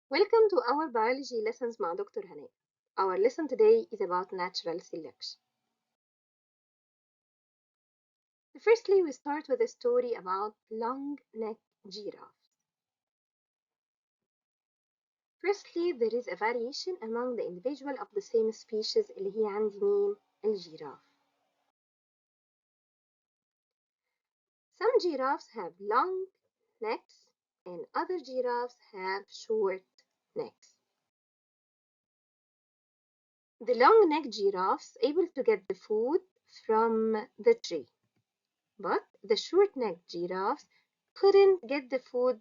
Welcome to our biology lessons مع دكتور هناء. Our lesson today is about natural selection. Firstly, we start with a story about long-necked giraffes. Firstly, there is a variation among the individual of the same species اللي هي عندي مين؟ الجيراف. Some giraffes have long necks and other giraffes have short necks. The long-necked giraffes able to get the food from the tree. But the short-necked giraffes couldn't get the food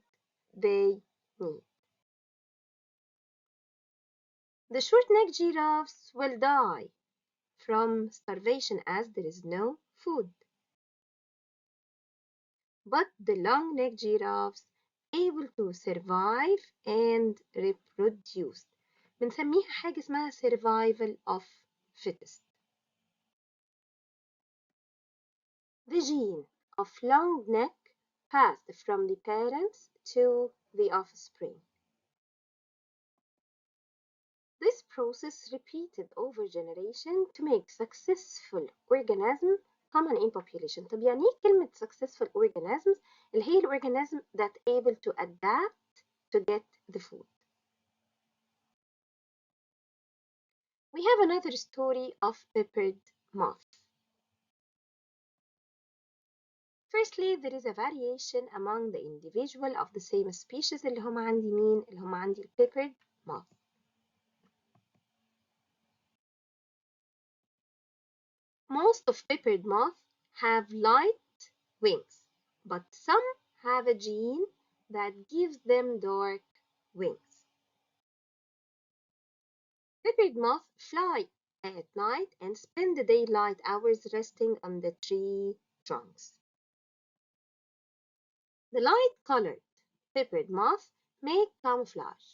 they need. The short-necked giraffes will die from starvation as there is no food. But the long-necked giraffes able to survive and reproduce. بنسميها حاجة اسمها survival of fittest. The gene of long neck passed from the parents to the offspring. This process repeated over generation to make successful organism common in population. طب يعني ايه كلمة successful organisms؟ اللي هي الorganism that able to adapt to get the food. We have another story of peppered moth. Firstly, there is a variation among the individual of the same species اللي هم عندي مين؟ اللي هم عندي peppered moth. Most of peppered moth have light wings, but some have a gene that gives them dark wings. Peppered moths fly at night and spend the daylight hours resting on the tree trunks. The light-colored peppered moth make camouflage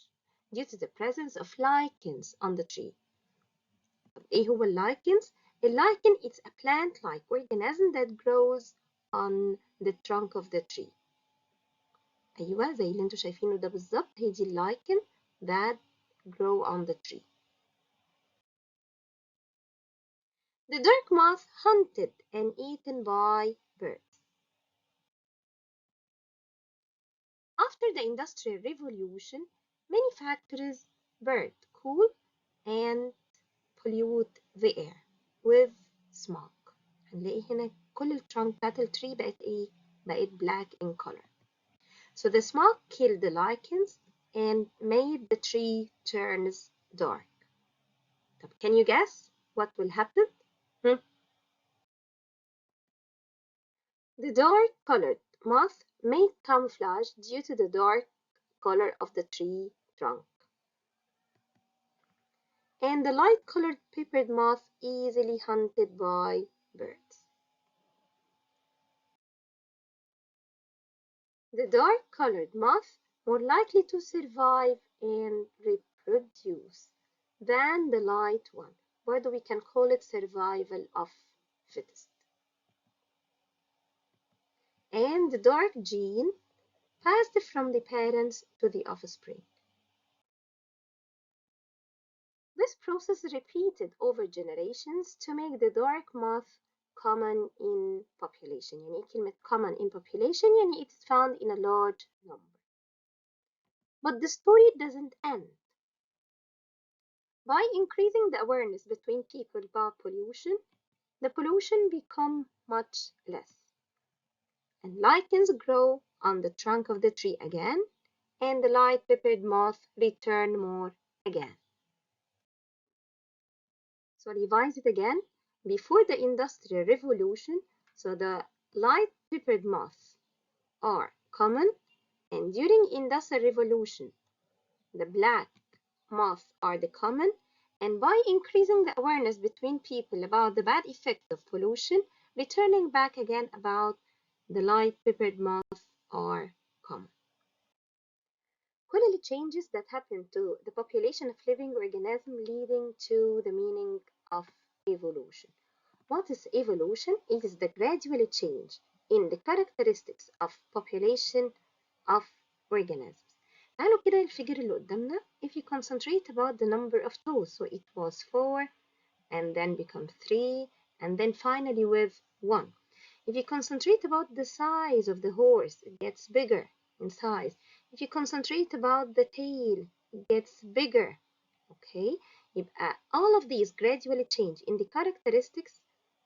due to the presence of lichens on the tree. طب إيه هو الlichens؟ الlichen is a plant-like organism that grows on the trunk of the tree. أيوة زي اللي انتوا شايفينه ده بالظبط هي دي الlichen that grow on the tree. The dark moth hunted and eaten by birds. After the Industrial Revolution, many factories burned coal and pollute the air with smoke. هنلاقي هنا كل الtrunk بتاعت الtree بقت ايه؟ بقت black in color. So the smoke killed the lichens and made the tree turns dark. طب can you guess what will happen? The dark-colored moth made camouflage due to the dark color of the tree trunk. And the light-colored peppered moth easily hunted by birds. The dark-colored moth more likely to survive and reproduce than the light one. Whether we can call it survival of fittest. And the dark gene passed from the parents to the offspring. This process repeated over generations to make the dark moth common in population. يعني إيه كلمة common in population؟ يعني it's found in a large number. But the story doesn't end. By increasing the awareness between people about pollution, the pollution become much less. And lichens grow on the trunk of the tree again, and the light peppered moth return more again. So revise it again. Before the Industrial Revolution, so the light peppered moths are common, and during Industrial Revolution, the black moths are the common, and by increasing the awareness between people about the bad effect of pollution, returning back again about the light peppered moths are common. كل the changes that happen to the population of living organisms leading to the meaning of evolution. What is evolution? It is the gradual change in the characteristics of population of organisms. تعالوا كده الفيجر اللي قدامنا. If you concentrate about the number of toes, so it was 4 and then become 3 and then finally with 1. If you concentrate about the size of the horse, it gets bigger in size. If you concentrate about the tail, it gets bigger. Okay, يبقى all of these gradually change in the characteristics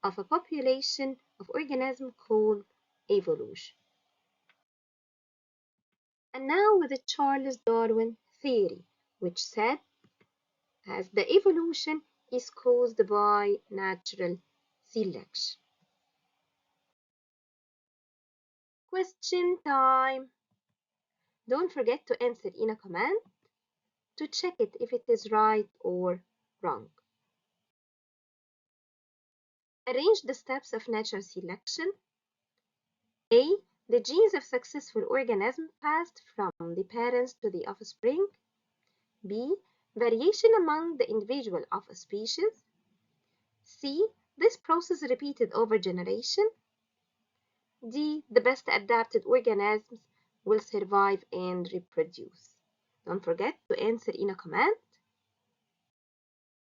of a population of organisms called evolution. And now with the Charles Darwin theory, which said as the evolution is caused by natural selection. Question time. Don't forget to answer in a comment to check it if it is right or wrong. Arrange the steps of natural selection. A. The genes of successful organisms passed from the parents to the offspring. B. Variation among the individual of a species. C. This process repeated over generation. D. The best adapted organisms will survive and reproduce. Don't forget to answer in a comment.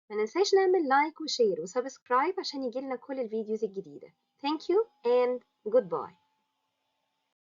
ما ننساش نعمل لايك وشير وسبسكرايب عشان يجيلنا كل الفيديوز الجديدة. Thank you and goodbye.